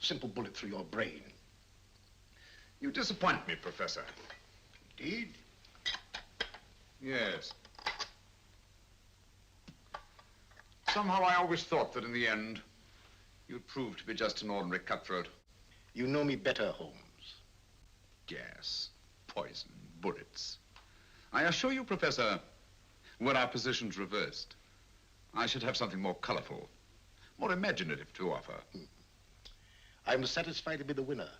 simple bullet through your brain? You disappoint me, Professor. Indeed? Yes. Somehow I always thought that in the end, you'd prove to be just an ordinary cutthroat. You know me better, Holmes. Gas, poison, bullets. I assure you, Professor, were our positions reversed, I should have something more colorful, more imaginative to offer. I'm satisfied to be the winner.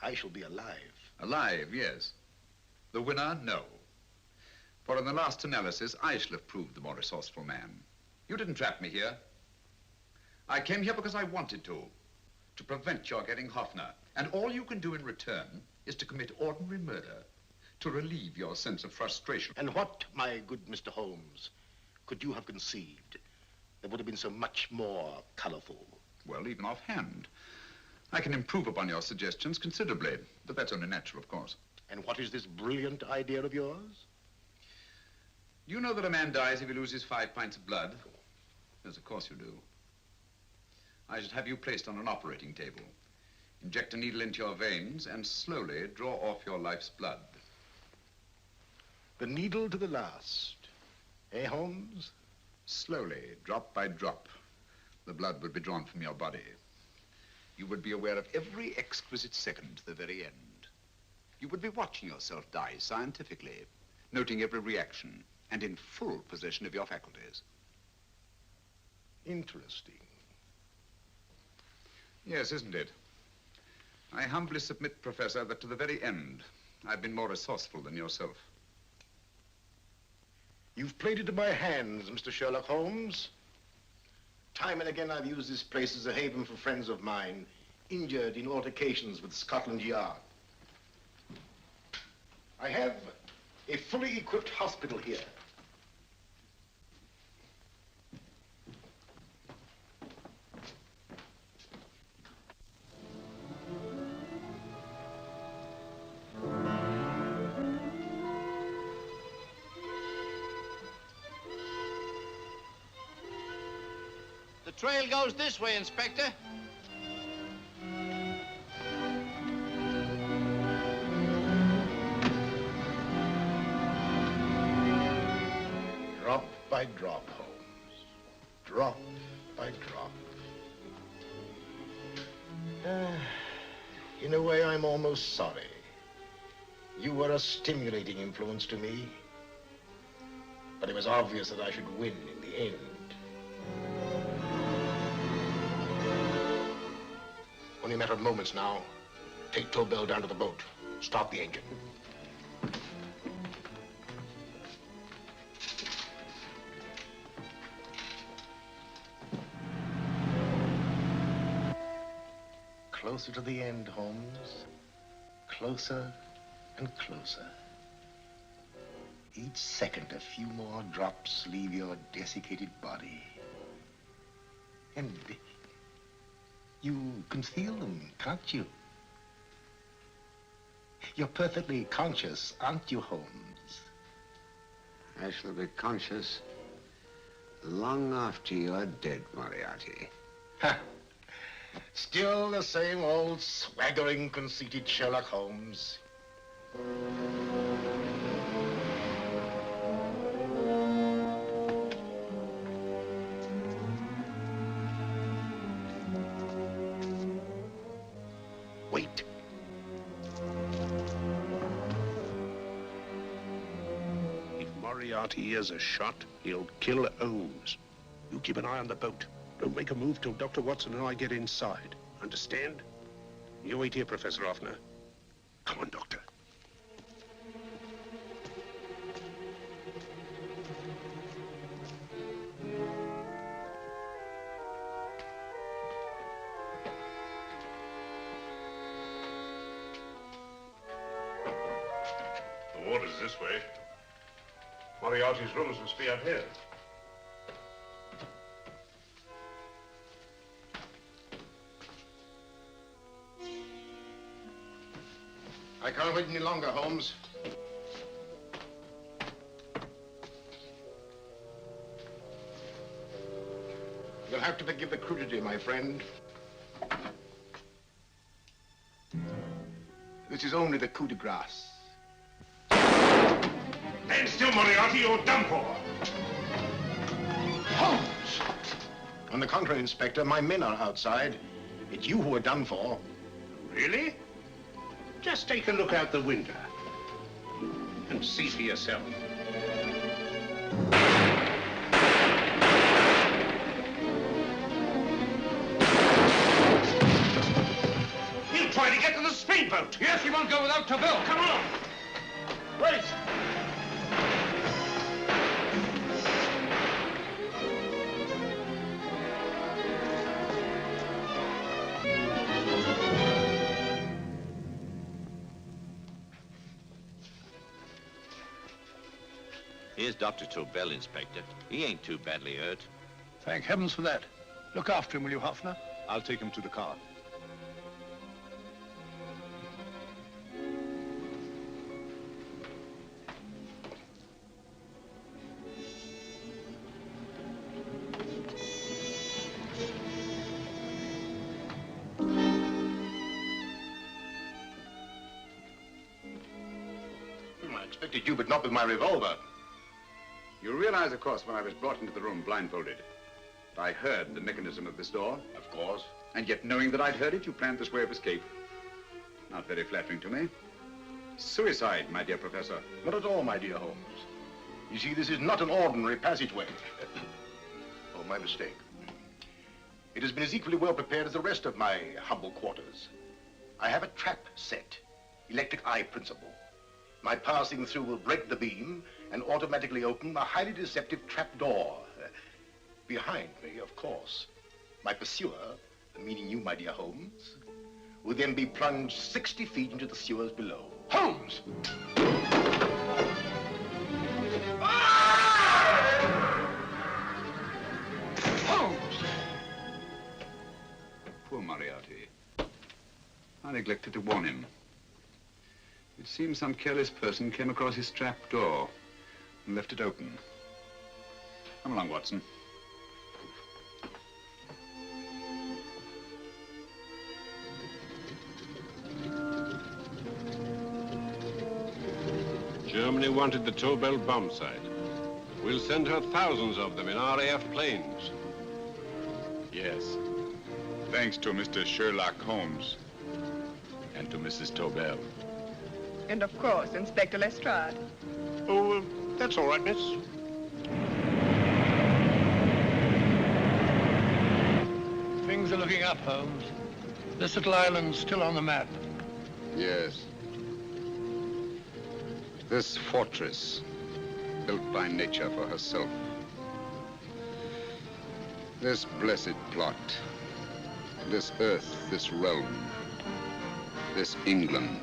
I shall be alive. Alive, yes. The winner, no. For in the last analysis, I shall have proved the more resourceful man. You didn't trap me here. I came here because I wanted to prevent your getting Hoffner. And all you can do in return is to commit ordinary murder, to relieve your sense of frustration. And what, my good Mr. Holmes, could you have conceived that would have been so much more colorful? Well, even offhand, I can improve upon your suggestions considerably, but that's only natural, of course. And what is this brilliant idea of yours? You know that a man dies if he loses 5 pints of blood? Yes, of course you do. I should have you placed on an operating table, inject a needle into your veins, and slowly draw off your life's blood. The needle to the last. Eh, Holmes? Slowly, drop by drop, the blood would be drawn from your body. You would be aware of every exquisite second to the very end. You would be watching yourself die scientifically, noting every reaction, and in full possession of your faculties. Interesting. Yes, isn't it? I humbly submit, Professor, that to the very end, I've been more resourceful than yourself. You've played into my hands, Mr. Sherlock Holmes. Time and again, I've used this place as a haven for friends of mine, injured in altercations with Scotland Yard. I have a fully equipped hospital here. The trail goes this way, Inspector. Drop by drop, Holmes. Drop by drop. In a way, I'm almost sorry. You were a stimulating influence to me. But it was obvious that I should win in the end. Only a matter of moments now. Take Tobel down to the boat. Start the engine. Closer to the end, Holmes. Closer and closer. Each second, a few more drops leave your desiccated body. And you can feel them, can't you? You're perfectly conscious, aren't you, Holmes? I shall be conscious long after you're dead, Moriarty. Ha! Still the same old swaggering, conceited Sherlock Holmes. Wait. If Moriarty hears a shot, he'll kill Holmes. You keep an eye on the boat. Don't make a move till Dr. Watson and I get inside. Understand? You wait here, Professor Hoffner. Come on, Doctor. The water's this way. Moriarty's rooms must be out here. I can't wait any longer, Holmes. You'll have to forgive the crudity, my friend. This is only the coup de grace. Stand still, Moriarty, you're done for. Holmes! On the contrary, Inspector, my men are outside. It's you who are done for. Really? Just take a look out the window and see for yourself. He'll try to get to the speedboat. Yes, he won't go without Tobel. Come on. Wait. Here's Dr. Tobel, Inspector. He ain't too badly hurt. Thank heavens for that. Look after him, will you, Hoffner? I'll take him to the car. I expected you, but not with my revolver. You realize, of course, when I was brought into the room blindfolded, that I heard the mechanism of this door? Of course. And yet, knowing that I'd heard it, you planned this way of escape. Not very flattering to me. Suicide, my dear Professor. Not at all, my dear Holmes. You see, this is not an ordinary passageway. Oh, my mistake. It has been as equally well prepared as the rest of my humble quarters. I have a trap set, electric eye principle. My passing through will break the beam and automatically open a highly deceptive trap door. Behind me, of course, my pursuer, meaning you, my dear Holmes, will then be plunged 60 feet into the sewers below. Holmes! Holmes! Poor Moriarty. I neglected to warn him. It seems some careless person came across his trap door and left it open. Come along, Watson. Germany wanted the Tobel bomb site. We'll send her thousands of them in RAF planes. Yes. Thanks to Mr. Sherlock Holmes and to Mrs. Tobel. And of course, Inspector Lestrade. Oh, that's all right, miss. Things are looking up, Holmes. This little island's still on the map. Yes. This fortress, built by nature for herself. This blessed plot. This earth, this realm. This England.